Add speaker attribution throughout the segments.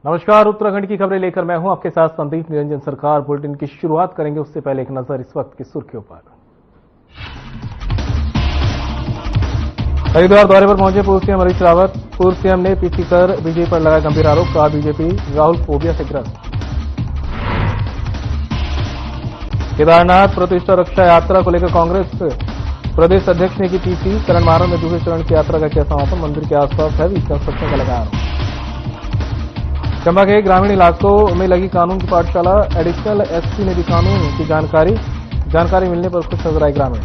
Speaker 1: नमस्कार, उत्तराखंड की खबरें लेकर मैं हूं आपके साथ संदीप निरंजन सरकार। बुलेटिन की शुरुआत करेंगे उससे पहले एक नजर इस वक्त की सुर्खियों पर। हरिद्वार दौरे पर पहुंचे पूर्व सीएम हरीश रावत। पूर्व सीएम ने पीसी कर बीजेपी पर लगाया गंभीर आरोप, कहा बीजेपी राहुल फोबिया से ग्रस्त। केदारनाथ प्रतिष्ठा रक्षा यात्रा को लेकर कांग्रेस प्रदेश अध्यक्ष ने की पीसी। करण महाराज में दूसरे चरण की यात्रा का किया समापन। मंदिर के आसपास हैवी कंस्ट्रक्शन का लगाया आरोप। चंबा के ग्रामीण इलाकों में लगी कानून की पाठशाला, एडिशनल एसपी ने दी कानून की जानकारी मिलने पर खुश नजर आए ग्रामीण।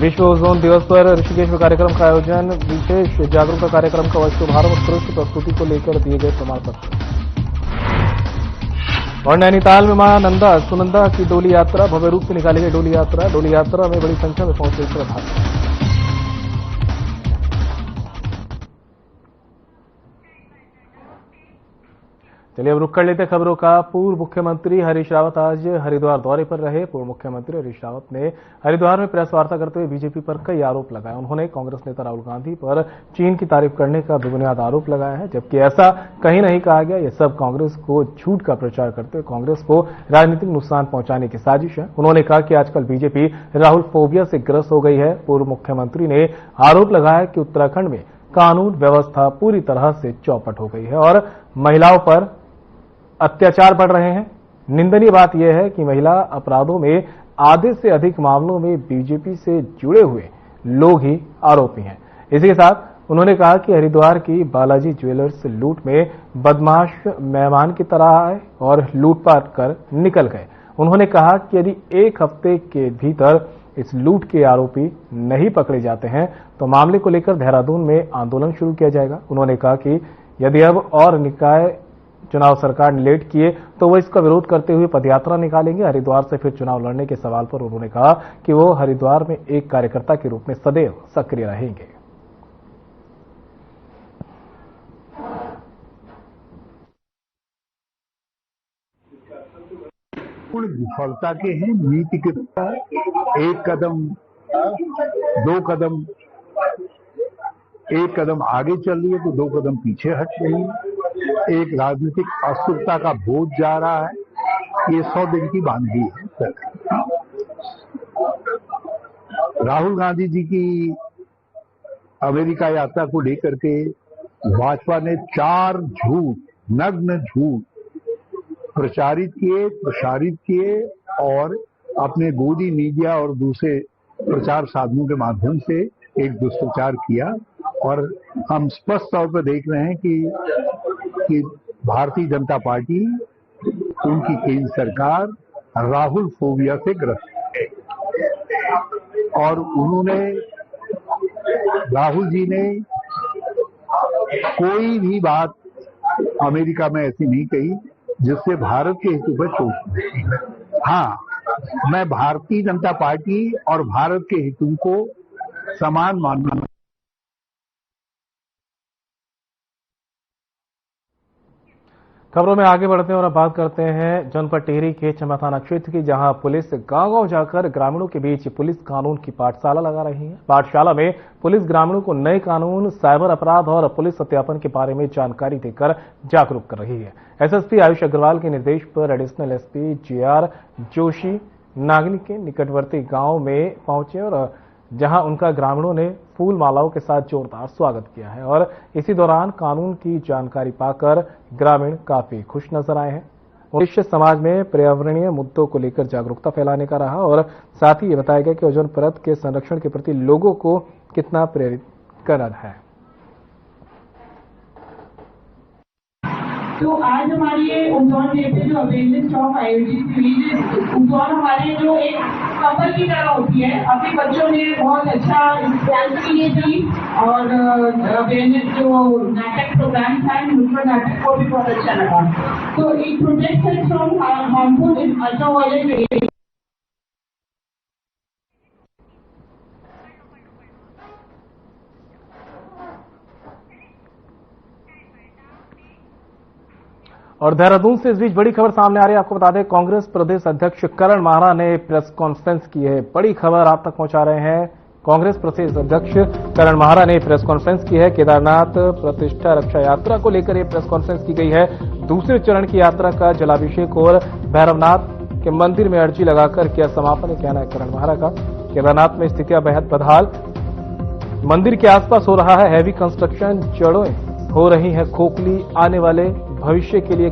Speaker 1: विश्व ओजोन दिवस पर ऋषिकेश में कार्यक्रम का आयोजन, विशेष जागरूकता कार्यक्रम का शुभारंभ, उत्कृष्ट प्रस्तुति को लेकर दिए गए प्रमाण पत्र। और नैनीताल में मां नंदा सुनंदा की डोली यात्रा, भव्य रूप से निकाली गई डोली यात्रा में बड़ी संख्या में पहुंचे श्रद्धालु। चलिए अब रुक कर लेते खबरों का। पूर्व मुख्यमंत्री हरीश रावत आज हरिद्वार दौरे पर रहे। पूर्व मुख्यमंत्री हरीश रावत ने हरिद्वार में प्रेस वार्ता करते हुए बीजेपी पर कई आरोप लगाए। उन्होंने कांग्रेस नेता राहुल गांधी पर चीन की तारीफ करने का बेबुनियाद आरोप लगाया है, जबकि ऐसा कहीं नहीं कहा गया। यह सब कांग्रेस को झूठ का प्रचार करते हुए कांग्रेस को राजनीतिक नुकसान पहुंचाने की साजिश है। उन्होंने कहा कि आजकल बीजेपी राहुल फोबिया से ग्रस्त हो गई है। पूर्व मुख्यमंत्री ने आरोप लगाया कि उत्तराखंड में कानून व्यवस्था पूरी तरह से चौपट हो गई है और महिलाओं पर अत्याचार बढ़ रहे हैं। निंदनीय बात यह है कि महिला अपराधों में आधे से अधिक मामलों में बीजेपी से जुड़े हुए लोग ही आरोपी हैं। इसी के साथ उन्होंने कहा कि हरिद्वार की बालाजी ज्वेलर्स लूट में बदमाश मेहमान की तरह आए और लूटपाट कर निकल गए। उन्होंने कहा कि यदि एक हफ्ते के भीतर इस लूट के आरोपी नहीं पकड़े जाते हैं तो मामले को लेकर देहरादून में आंदोलन शुरू किया जाएगा। उन्होंने कहा कि यदि अब और निकाय चुनाव सरकार ने लेट किए तो वो इसका विरोध करते हुए पदयात्रा निकालेंगे। हरिद्वार से फिर चुनाव लड़ने के सवाल पर उन्होंने कहा कि वो हरिद्वार में एक कार्यकर्ता के रूप में सदैव सक्रिय रहेंगे।
Speaker 2: विफलता के हैं नीति के एक कदम दो कदम, एक कदम आगे चल रही है तो दो कदम पीछे हट रही है। एक राजनीतिक अस्थिरता का बोझ जा रहा है। ये 100 दिन की बांधी है। राहुल गांधी जी की अमेरिका यात्रा को लेकर के भाजपा ने 4 झूठ, नग्न झूठ प्रसारित किए और अपने गोदी मीडिया और दूसरे प्रचार साधनों के माध्यम से एक दुष्प्रचार किया। और हम स्पष्ट तौर पर देख रहे हैं कि भारतीय जनता पार्टी, उनकी केंद्र सरकार राहुल फोबिया से ग्रस्त है। और राहुल जी ने कोई भी बात अमेरिका में ऐसी नहीं कही जिससे भारत के हितों पर चोट पहुंची है। हाँ, मैं भारतीय जनता पार्टी और भारत के हितों को समान मानना।
Speaker 1: खबरों में आगे बढ़ते हैं और अब बात करते हैं जनपद टिहरी के चंबा थाना क्षेत्र की, जहां पुलिस गांव-गांव जाकर ग्रामीणों के बीच पुलिस कानून की पाठशाला लगा रही है। पाठशाला में पुलिस ग्रामीणों को नए कानून, साइबर अपराध और पुलिस सत्यापन के बारे में जानकारी देकर जागरूक कर रही है। एसएसपी आयुष अग्रवाल के निर्देश पर additional SP JR Joshi Nagni के निकटवर्ती गांव में पहुंचे और जहां उनका ग्रामीणों ने फूल मालाओं के साथ जोरदार स्वागत किया है और इसी दौरान कानून की जानकारी पाकर ग्रामीण काफी खुश नजर आए हैं। उद्देश्य समाज में पर्यावरणीय मुद्दों को लेकर जागरूकता फैलाने का रहा और साथ ही ये बताया गया कि ओजोन परत के संरक्षण के प्रति लोगों को कितना प्रेरित करना है।
Speaker 3: तो आज हमारी ये ओजोन डे पे जो अवेयरनेस टॉक आयोजित हुई, ओजोन हमारे जो एक कपल की तरह होती है। अपने बच्चों ने बहुत अच्छा दी और अवेयरनेस जो नाटक प्रोग्राम था, नुक्कड़ नाटक को भी बहुत अच्छा लगा। तो it protects us from harmful ultraviolet radiation.
Speaker 1: और देहरादून से इस बीच बड़ी खबर सामने आ रही है। आपको बता दें, कांग्रेस प्रदेश अध्यक्ष करण माहरा ने प्रेस कॉन्फ्रेंस की है। बड़ी खबर आप तक पहुंचा रहे हैं कांग्रेस प्रदेश अध्यक्ष करण माहरा ने प्रेस कॉन्फ्रेंस की है। केदारनाथ प्रतिष्ठा रक्षा यात्रा को लेकर यह प्रेस कॉन्फ्रेंस की गई है। दूसरे चरण की यात्रा का जलाभिषेक और भैरवनाथ के मंदिर में अर्जी लगाकर किया समापन, कहना है करण माहरा का। केदारनाथ में स्थितियां बेहद बदहाल, मंदिर के आसपास हो रहा है हैवी कंस्ट्रक्शन, जड़ें हो रही है खोखली, आने वाले भविष्य के लिए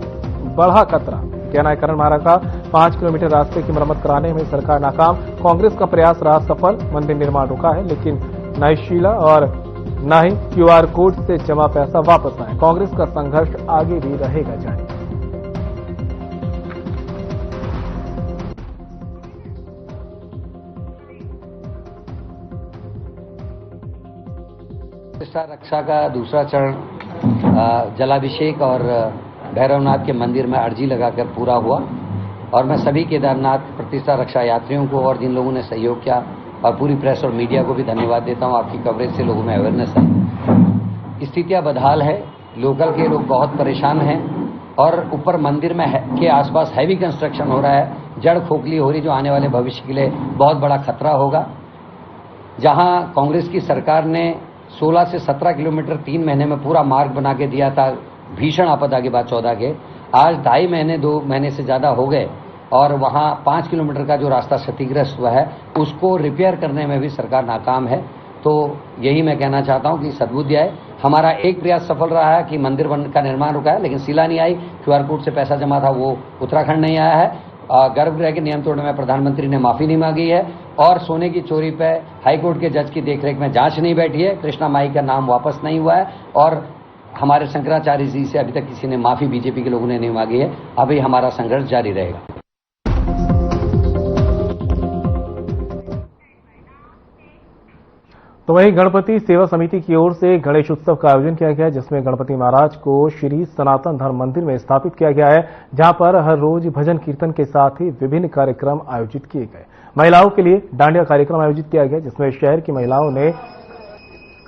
Speaker 1: बढ़ा खतरा, कहना है करण माहरा का। 5 किलोमीटर रास्ते की मरम्मत कराने में सरकार नाकाम, कांग्रेस का प्रयास रहा सफल। मंदिर निर्माण रुका है, लेकिन न शीला और न ही क्यूआर कोड से जमा पैसा वापस आए। कांग्रेस का संघर्ष आगे भी रहेगा जारी।
Speaker 4: प्रतिष्ठा रक्षा का दूसरा चरण जलाभिषेक और भैरवनाथ के मंदिर में अर्जी लगाकर पूरा हुआ और मैं सभी केदारनाथ प्रतिष्ठा रक्षा यात्रियों को और जिन लोगों ने सहयोग किया और पूरी प्रेस और मीडिया को भी धन्यवाद देता हूं। आपकी कवरेज से लोगों में अवेयरनेस है। स्थितियां बदहाल है, लोकल के लोग बहुत परेशान हैं और ऊपर मंदिर में के आसपास हैवी कंस्ट्रक्शन हो रहा है, जड़ खोखली हो रही, जो आने वाले भविष्य के लिए बहुत बड़ा खतरा होगा। जहां कांग्रेस की सरकार ने 16 से 17 किलोमीटर 3 महीने में पूरा मार्ग बना के दिया था, भीषण आपदा के बाद 14 के, आज 2.5 महीने 2 महीने से ज्यादा हो गए और वहां 5 किलोमीटर का जो रास्ता क्षतिग्रस्त हुआ है उसको रिपेयर करने में भी सरकार नाकाम है। तो यही मैं कहना चाहता हूं कि सद्बुद्धि आए। हमारा एक प्रयास सफल रहा है कि मंदिर का निर्माण रुका है, लेकिन शिला नहीं आई। क्यूआर कोड से पैसा जमा था वो उत्तराखंड नहीं आया है। गर्भगृह के नियम तोड़ने में प्रधानमंत्री ने माफी नहीं मांगी है और सोने की चोरी पे हाईकोर्ट के जज की देखरेख में जांच नहीं बैठी है। कृष्णा माई का नाम वापस नहीं हुआ है और हमारे शंकराचार्य जी से अभी तक किसी ने माफी बीजेपी के लोगों ने नहीं मांगी है। अभी हमारा संघर्ष जारी रहेगा।
Speaker 1: तो वहीं गणपति सेवा समिति की ओर से गणेश उत्सव का आयोजन किया गया, जिसमें गणपति महाराज को श्री सनातन धर्म मंदिर में स्थापित किया गया है, जहां पर हर रोज भजन कीर्तन के साथ ही विभिन्न कार्यक्रम आयोजित किए गए। महिलाओं के लिए डांडिया कार्यक्रम आयोजित किया गया, जिसमें शहर की महिलाओं ने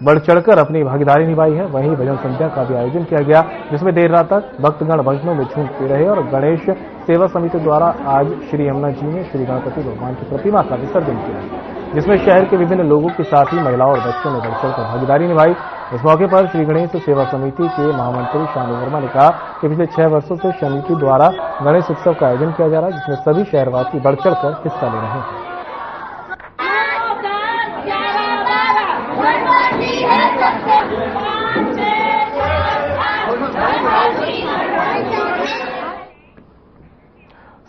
Speaker 1: बढ़ चढ़कर अपनी भागीदारी निभाई है। वहीं भजन संध्या का भी आयोजन किया गया, जिसमें देर रात तक भक्तगण भजनों में झूमते रहे और गणेश सेवा समिति द्वारा आज श्री यमुना जी में श्री गणपति भगवान की प्रतिमा का विसर्जन किया गया, जिसमें शहर के विभिन्न लोगों के साथ ही महिलाओं और बच्चों ने बढ़ चढ़कर भागीदारी निभाई। इस मौके पर श्री गणेश सेवा समिति के महामंत्री शानू वर्मा ने कहा कि पिछले 6 वर्षों से समिति द्वारा गणेश उत्सव का आयोजन किया जा रहा है, जिसमें सभी शहरवासी बढ़ चढ़कर हिस्सा ले रहे हैं।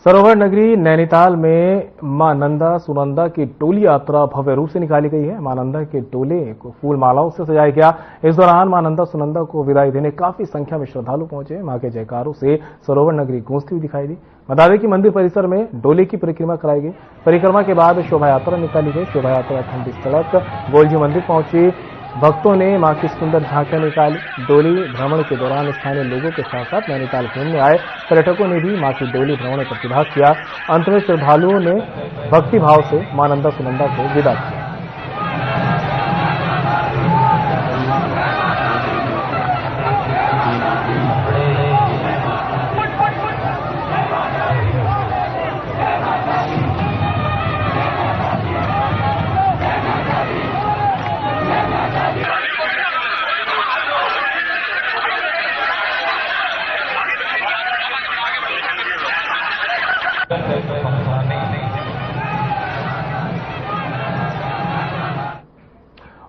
Speaker 1: सरोवर नगरी नैनीताल में मां नंदा सुनंदा की टोली यात्रा भव्य रूप से निकाली गई है। मां नंदा के टोले को फूल मालाओं से सजाया गया। इस दौरान मां नंदा सुनंदा को विदाई देने काफी संख्या में श्रद्धालु पहुंचे। मां के जयकारों से सरोवर नगरी गूंजती हुई दिखाई दी। बता दें कि मंदिर परिसर में डोले की परिक्रमा कराई गई। परिक्रमा के बाद शोभा यात्रा निकाली गई। शोभा यात्रा ठंडी सड़क गोलजी मंदिर पहुंची। भक्तों ने मां की सुंदर झांकियां निकाली। डोली भ्रमण के दौरान स्थानीय लोगों के साथ साथ नैनीताल घूमने आए पर्यटकों ने भी मां की डोली भ्रमण में प्रतिभाग किया। अंत में श्रद्धालुओं ने भक्ति भाव से मां नंदा सुनंदा को विदा किया।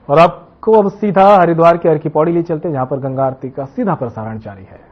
Speaker 1: और आपको अब सीधा हरिद्वार के अर्की पौड़ी ले चलते हैं, जहां पर गंगा आरती का सीधा प्रसारण जारी है।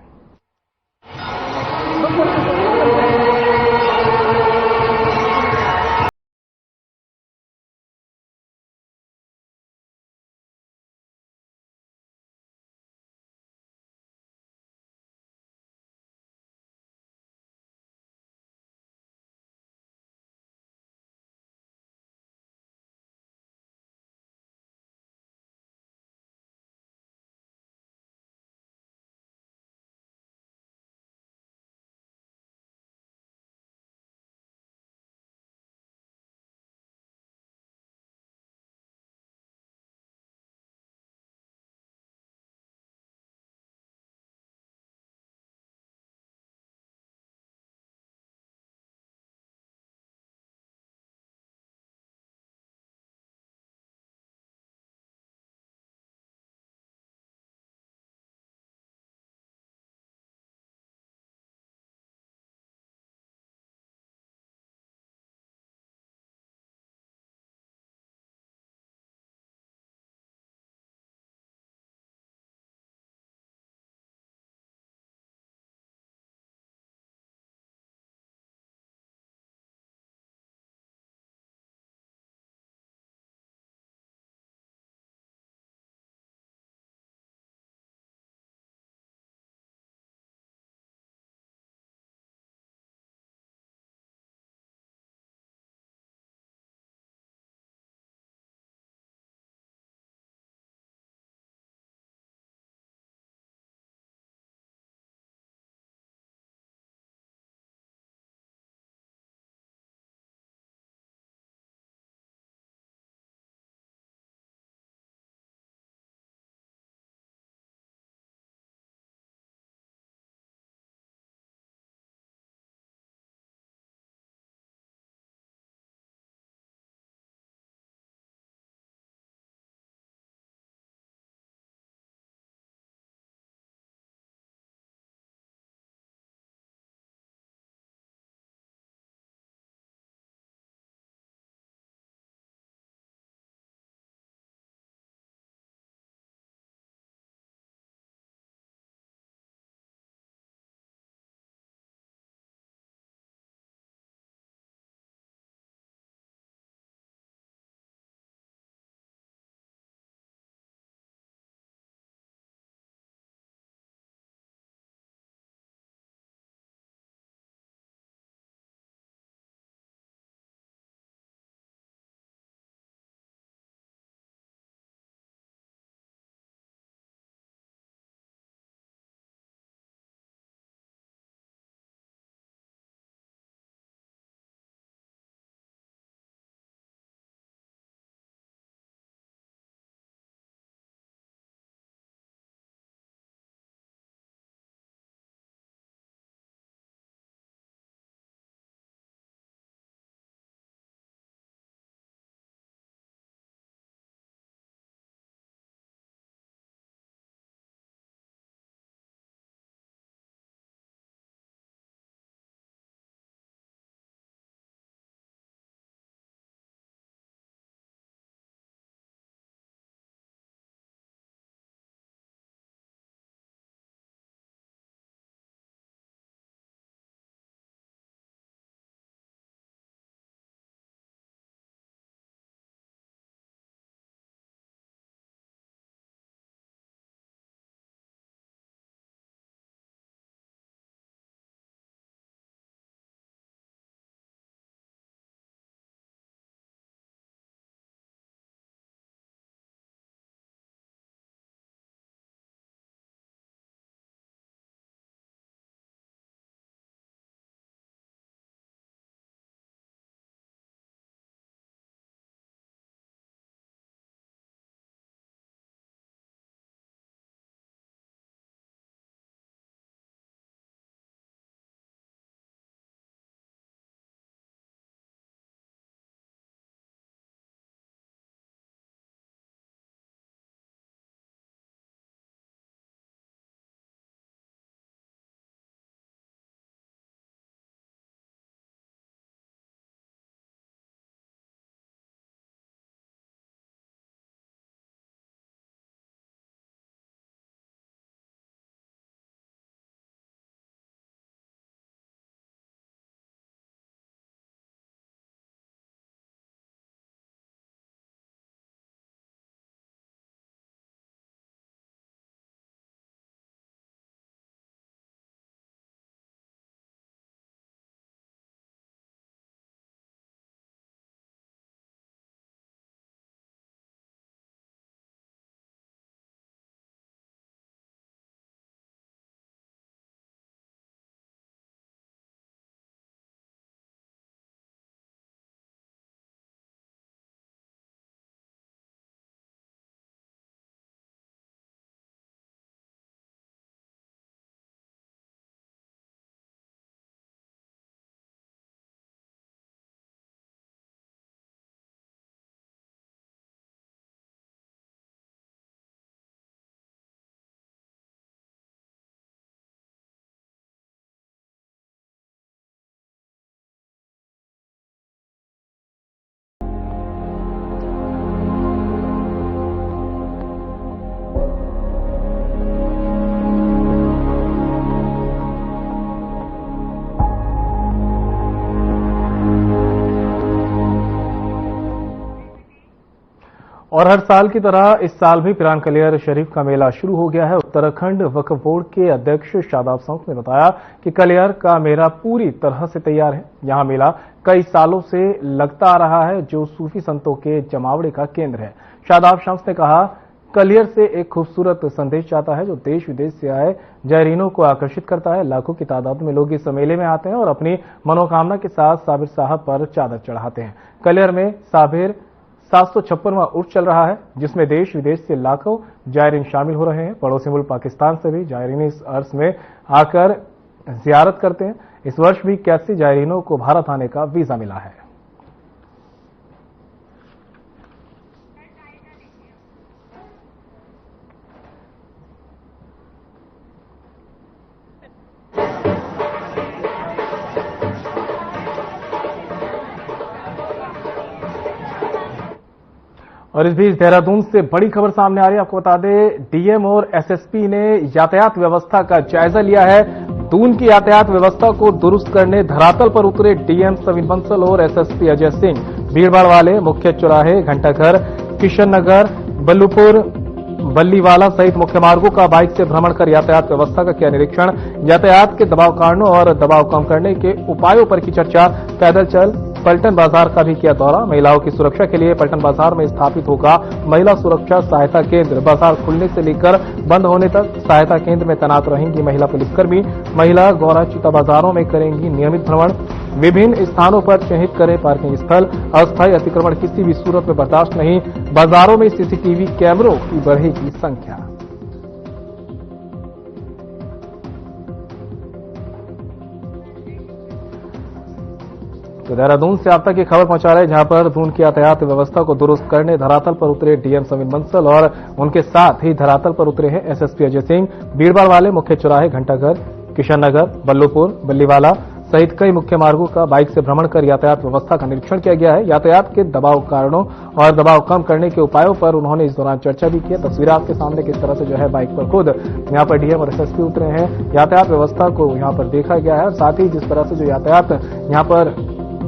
Speaker 1: और हर साल की तरह इस साल भी पिरान कलियर शरीफ का मेला शुरू हो गया है। उत्तराखंड वक्फ बोर्ड के अध्यक्ष शादाब सौंक ने बताया कि कलियर का मेला पूरी तरह से तैयार है। यहां मेला कई सालों से लगता आ रहा है, जो सूफी संतों के जमावड़े का केंद्र है। शादाब शम्स ने कहा, कलियर से एक खूबसूरत संदेश जाता है जो देश विदेश से आए जायरीनों को आकर्षित करता है। लाखों की तादाद में लोग इस मेले में आते हैं और अपनी मनोकामना के साथ साबिर साहब पर चादर चढ़ाते हैं। कलियर में साबिर 756वां उर्स चल रहा है, जिसमें देश विदेश से लाखों जायरीन शामिल हो रहे हैं। पड़ोसी मुल्क पाकिस्तान से भी जायरीन इस अर्स में आकर जियारत करते हैं। इस वर्ष भी 81 जायरीनों को भारत आने का वीजा मिला है। और इस बीच देहरादून से बड़ी खबर सामने आ रही है। आपको बता दें, डीएम और एसएसपी ने यातायात व्यवस्था का जायजा लिया है। दून की यातायात व्यवस्था को दुरुस्त करने धरातल पर उतरे डीएम सविन बंसल और एसएसपी अजय सिंह। भीड़भाड़ वाले मुख्य चौराहे, घंटाघर, किशन नगर, बल्लूपुर, बल्लीवाला सहित मुख्य मार्गों का बाइक से भ्रमण कर यातायात व्यवस्था का किया निरीक्षण। यातायात के दबाव कारणों और दबाव कम करने के उपायों पर की चर्चा। पैदल चल पलटन बाजार का भी किया दौरा। महिलाओं की सुरक्षा के लिए पलटन बाजार में स्थापित होगा महिला सुरक्षा सहायता केंद्र। बाजार खुलने से लेकर बंद होने तक सहायता केंद्र में तैनात रहेंगी महिला पुलिसकर्मी। महिला गौरा चीता बाजारों में करेंगी नियमित भ्रमण। विभिन्न स्थानों पर चिन्हित करें पार्किंग स्थल। अस्थायी अतिक्रमण किसी भी सूरत में बर्दाश्त नहीं। बाजारों में सीसीटीवी कैमरों की बढ़ेगी संख्या। तो देहरादून से आप तक ये खबर पहुंचा रहे हैं, जहां पर दून की यातायात व्यवस्था को दुरुस्त करने धरातल पर उतरे डीएम सविन बंसल और उनके साथ ही धरातल पर उतरे हैं एसएसपी अजय सिंह। भीड़भाड़ वाले मुख्य चौराहे, घंटाघर, किशन नगर, बल्लूपुर, बल्लीवाला सहित कई मुख्य मार्गों का बाइक से भ्रमण कर यातायात व्यवस्था का निरीक्षण किया गया है। यातायात के दबाव कारणों और दबाव कम करने के उपायों पर उन्होंने इस दौरान चर्चा भी की। तस्वीर आपके सामने किस तरह से जो है बाइक पर खुद यहां पर डीएम और एसएसपी उतरे हैं। यातायात व्यवस्था को यहां पर देखा गया है और साथ ही जिस तरह से जो यातायात यहां पर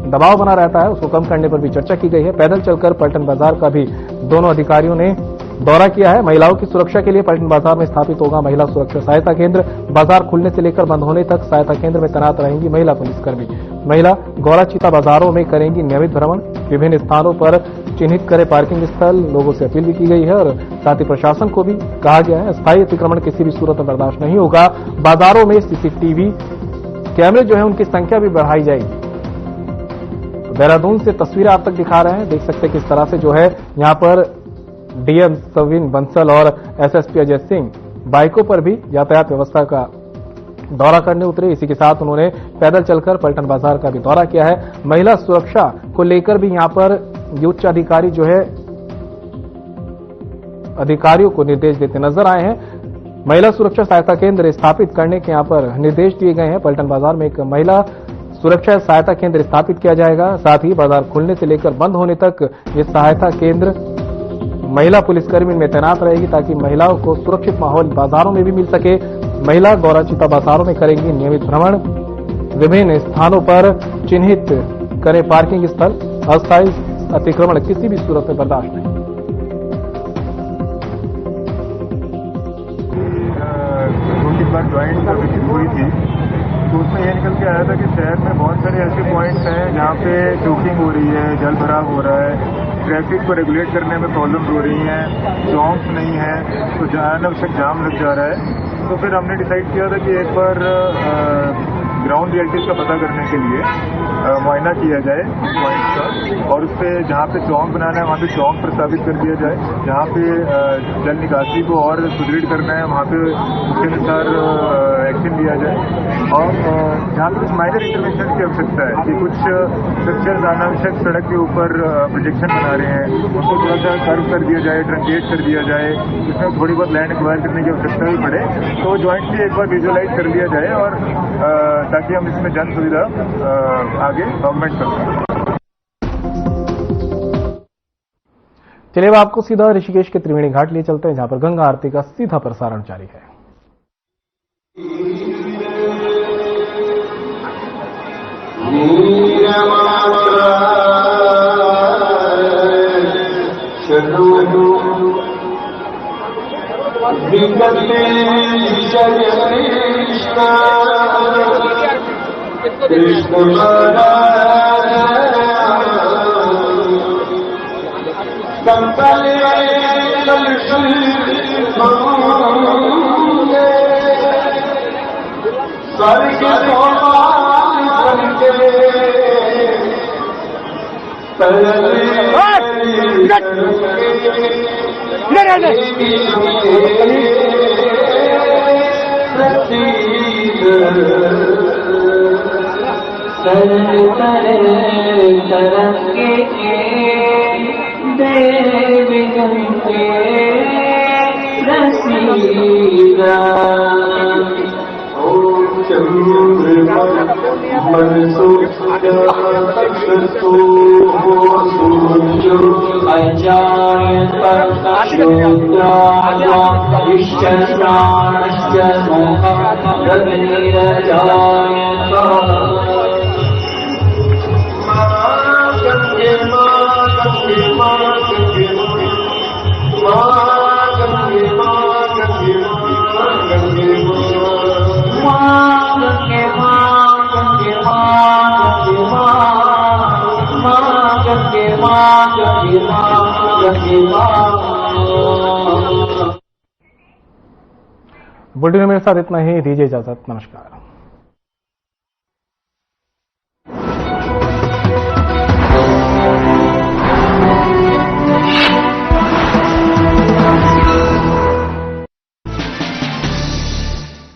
Speaker 1: दबाव बना रहता है उसको कम करने पर भी चर्चा की गई है। पैदल चलकर पलटन बाजार का भी दोनों अधिकारियों ने दौरा किया है। महिलाओं की सुरक्षा के लिए पलटन बाजार में स्थापित होगा महिला सुरक्षा सहायता केंद्र। बाजार खुलने से लेकर बंद होने तक सहायता केंद्र में तैनात रहेंगी महिला पुलिसकर्मी। महिला गौरा चीता बाजारों में करेंगी नियमित भ्रमण। विभिन्न स्थानों पर चिन्हित करें पार्किंग स्थल। लोगों से अपील भी की गई है और साथ ही प्रशासन को भी कहा गया है, अस्थायी अतिक्रमण किसी भी सूरत में बर्दाश्त नहीं होगा। बाजारों में सीसीटीवी कैमरे जो है उनकी संख्या भी बढ़ाई जाएगी। देहरादून से तस्वीरें आप तक दिखा रहे हैं, देख सकते हैं किस तरह से जो है यहां पर डीएम सविन बंसल और एसएसपी अजय सिंह बाइकों पर भी यातायात व्यवस्था का दौरा करने उतरे। इसी के साथ उन्होंने पैदल चलकर पलटन बाजार का भी दौरा किया है। महिला सुरक्षा को लेकर भी यहां पर उच्च अधिकारी जो है अधिकारियों को निर्देश देते नजर आए हैं। महिला सुरक्षा सहायता केंद्र स्थापित करने के यहां पर निर्देश दिए गए हैं। पलटन बाजार में एक महिला सुरक्षा सहायता केंद्र स्थापित किया जाएगा। साथ ही बाजार खुलने से लेकर बंद होने तक ये सहायता केंद्र महिला पुलिसकर्मी में तैनात रहेगी, ताकि महिलाओं को सुरक्षित माहौल बाजारों में भी मिल सके। महिला गौरा चीता बाजारों में करेंगी नियमित भ्रमण। विभिन्न स्थानों पर चिन्हित करें पार्किंग स्थल। अस्थायी अतिक्रमण किसी भी सूरत में बर्दाश्त नहीं।
Speaker 5: ज्वाइंट विजिट हुई थी तो उसमें यह निकल के आया था कि शहर में बहुत सारे ऐसे पॉइंट्स हैं जहाँ पे चोकिंग हो रही है, जल भराव हो रहा है, ट्रैफिक को रेगुलेट करने में प्रॉब्लम्स हो रही हैं, चौंक्स नहीं है, तो अनावश्यक जाम लग जा रहा है। तो फिर हमने डिसाइड किया था कि एक बार ग्राउंड रियलिटीज का पता करने के लिए मुआयना किया जाए पॉइंट्स का, और उस पर जहाँ पे चौक बनाना है वहाँ पे चौक प्रस्तावित कर दिया जाए। जहाँ पे जल निकासी को और सुदृढ़ करना है वहाँ पे उसके अनुसार एक्शन लिया जाए। और जहाँ पे कुछ माइनर इंटरवेंशन की आवश्यकता है कि कुछ स्ट्रक्चर अनावश्यक सड़क के ऊपर प्रोजेक्शन बना रहे हैं, उनको थोड़ा सा कर्व कर दिया जाए, ट्रंकेट कर दिया जाए, उसमें थोड़ी बहुत लैंड एक्वायर करने की आवश्यकता भी पड़े, तो ज्वाइंटली एक बार विजुअलाइज कर लिया जाए और ताकि हम इसमें जन सुविधा आगे गवर्नमेंट कर।
Speaker 1: चलिए अब आपको सीधा ऋषिकेश के त्रिवेणी घाट लिए चलते हैं, जहां पर गंगा आरती का सीधा प्रसारण जारी है।
Speaker 6: नीरमात्र जगते जय कृष्ण कृष्ण कंकल स्वर्ग तरंगे देव गंगे रसीदा ओम चंद्रमा मनसो तक्षसो सूर्यो अजायत विश्वश्राणश्च
Speaker 1: बुलेटिन में मेरे साथ इतना ही। दीजिए इजाजत। नमस्कार।